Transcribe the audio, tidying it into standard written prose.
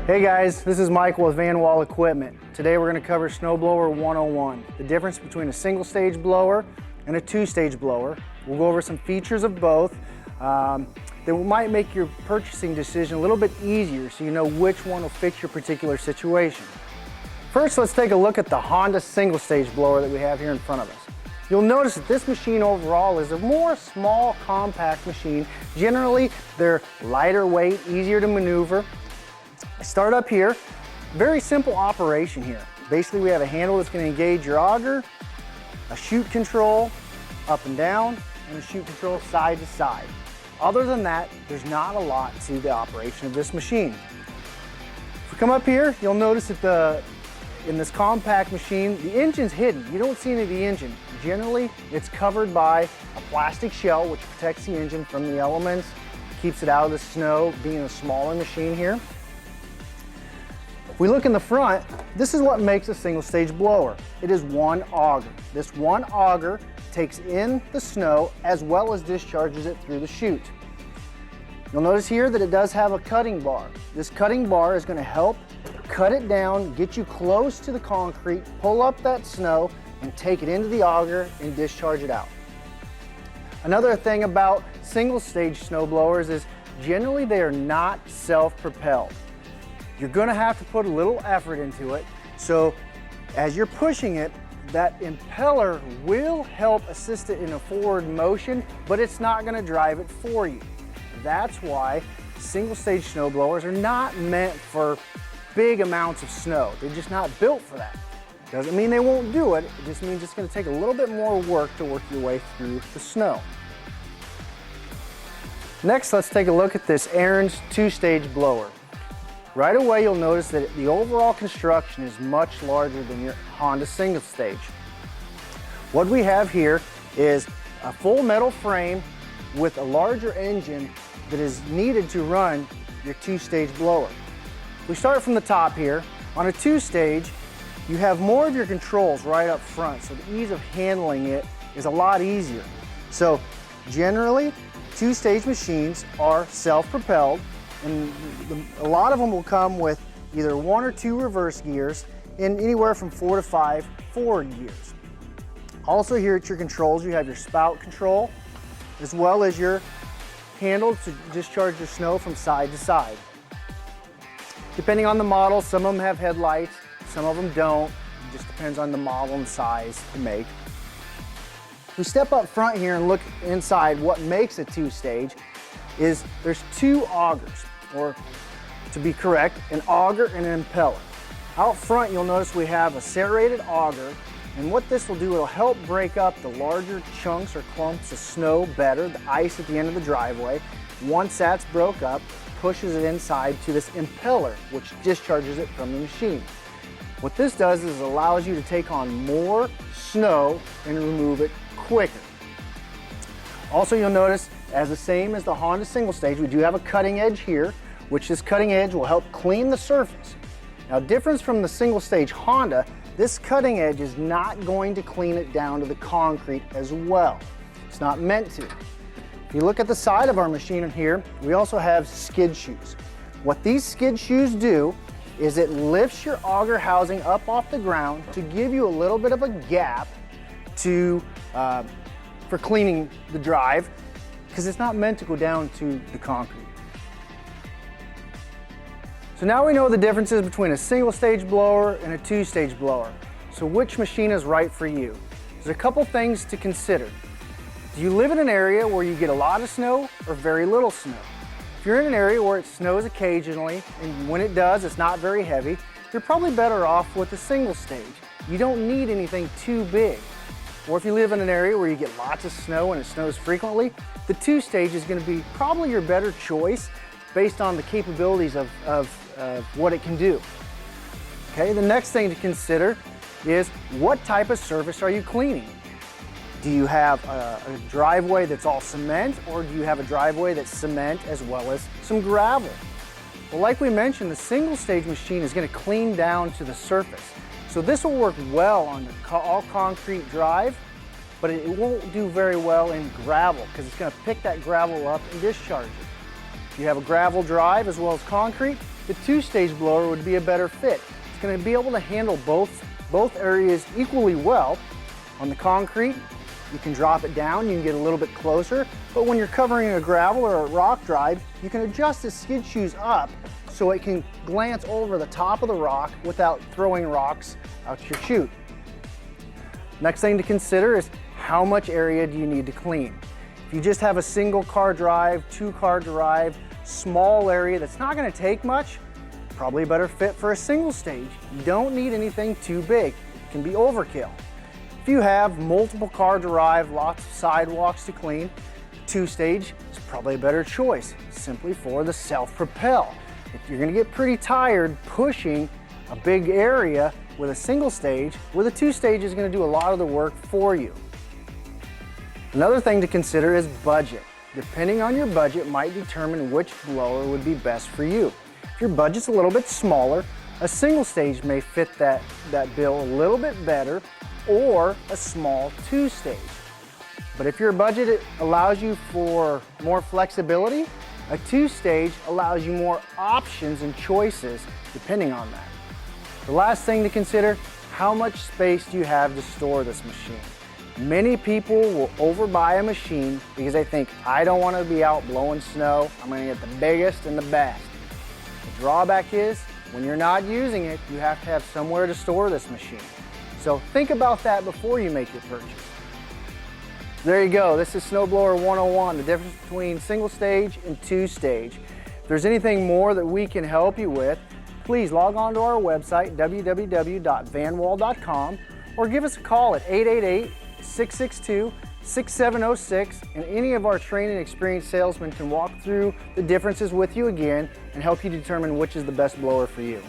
Hey guys, this is Michael with Van Wall Equipment. Today we're going to cover Snowblower 101, the difference between a single stage blower and a two-stage blower. We'll go over some features of both that might make your purchasing decision a little bit easier so you know which one will fit your particular situation. First, let's take a look at the Honda single stage blower that we have here in front of us. You'll notice that this machine overall is a more small, compact machine. Generally, they're lighter weight, easier to maneuver. I start up here, very simple operation here. Basically, we have a handle that's going to engage your auger, a chute control up and down, and a chute control side to side. Other than that, there's not a lot to the operation of this machine. If we come up here, you'll notice that in this compact machine, the engine's hidden. You don't see any of the engine. Generally, it's covered by a plastic shell which protects the engine from the elements, keeps it out of the snow, being a smaller machine here. If we look in the front, this is what makes a single stage blower. It is one auger. This one auger takes in the snow as well as discharges it through the chute. You'll notice here that it does have a cutting bar. This cutting bar is going to help cut it down, get you close to the concrete, pull up that snow, and take it into the auger and discharge it out. Another thing about single stage snow blowers is generally they are not self-propelled. You're going to have to put a little effort into it. So as you're pushing it, that impeller will help assist it in a forward motion, but it's not going to drive it for you. That's why single stage snow blowers are not meant for big amounts of snow. They're just not built for that. Doesn't mean they won't do it. It just means it's going to take a little bit more work to work your way through the snow. Next, let's take a look at this Ariens two-stage blower. Right away, you'll notice that the overall construction is much larger than your Honda single stage. What we have here is a full metal frame with a larger engine that is needed to run your two-stage blower. We start from the top here. On a two-stage, you have more of your controls right up front, so the ease of handling it is a lot easier. So generally, two-stage machines are self-propelled, and a lot of them will come with either 1 or 2 reverse gears and anywhere from 4 to 5 forward gears. Also here at your controls, you have your spout control as well as your handle to discharge your snow from side to side. Depending on the model, some of them have headlights, some of them don't. It just depends on the model and size to make. We step up front here and look inside. What makes a two-stage is there's 2 augers, or to be correct, an auger and an impeller. Out front, you'll notice we have a serrated auger, and what this will do, it'll help break up the larger chunks or clumps of snow better, the ice at the end of the driveway. Once that's broke up, pushes it inside to this impeller, which discharges it from the machine. What this does is it allows you to take on more snow and remove it quicker. Also, you'll notice, as the same as the Honda single stage, we do have a cutting edge here, which this cutting edge will help clean the surface. Now, difference from the single stage Honda, this cutting edge is not going to clean it down to the concrete as well. It's not meant to. If you look at the side of our machine here, we also have skid shoes. What these skid shoes do is it lifts your auger housing up off the ground to give you a little bit of a gap for cleaning the drive, because it's not meant to go down to the concrete. So now we know the differences between a single stage blower and a two-stage blower. So which machine is right for you? There's a couple things to consider. Do you live in an area where you get a lot of snow or very little snow? If you're in an area where it snows occasionally, and when it does, it's not very heavy, you're probably better off with a single stage. You don't need anything too big. Or if you live in an area where you get lots of snow and it snows frequently, the two-stage is going to be probably your better choice based on the capabilities of what it can do. Okay, the next thing to consider is what type of surface are you cleaning? Do you have a driveway that's all cement, or do you have a driveway that's cement as well as some gravel? Well, like we mentioned, the single stage machine is going to clean down to the surface. So this will work well on the all concrete drive, but it won't do very well in gravel because it's going to pick that gravel up and discharge it. If you have a gravel drive as well as concrete, the two-stage blower would be a better fit. It's going to be able to handle both areas equally well. On the concrete, you can drop it down, you can get a little bit closer, but when you're covering a gravel or a rock drive, you can adjust the skid shoes up so it can glance over the top of the rock without throwing rocks out your chute. Next thing to consider is how much area do you need to clean. If you just have a single car drive, 2-car drive, small area that's not going to take much, probably a better fit for a single stage. You don't need anything too big. It can be overkill. If you have multiple car drive, lots of sidewalks to clean, 2-stage is probably a better choice, simply for the self-propel. If you're going to get pretty tired pushing a big area with a single stage, with a 2-stage is going to do a lot of the work for you. Another thing to consider is budget. Depending on your budget might determine which blower would be best for you. If your budget's a little bit smaller, a single stage may fit that bill a little bit better, or a small 2-stage. But if your budget allows you for more flexibility, a 2-stage allows you more options and choices depending on that. The last thing to consider, how much space do you have to store this machine? Many people will overbuy a machine because they think, I don't want to be out blowing snow, I'm going to get the biggest and the best. The drawback is, when you're not using it, you have to have somewhere to store this machine. So think about that before you make your purchase. There you go, this is Snowblower 101, the difference between single stage and 2-stage. If there's anything more that we can help you with, please log on to our website, www.vanwall.com, or give us a call at 888-662-6706, and any of our trained and experienced salesmen can walk through the differences with you again and help you determine which is the best blower for you.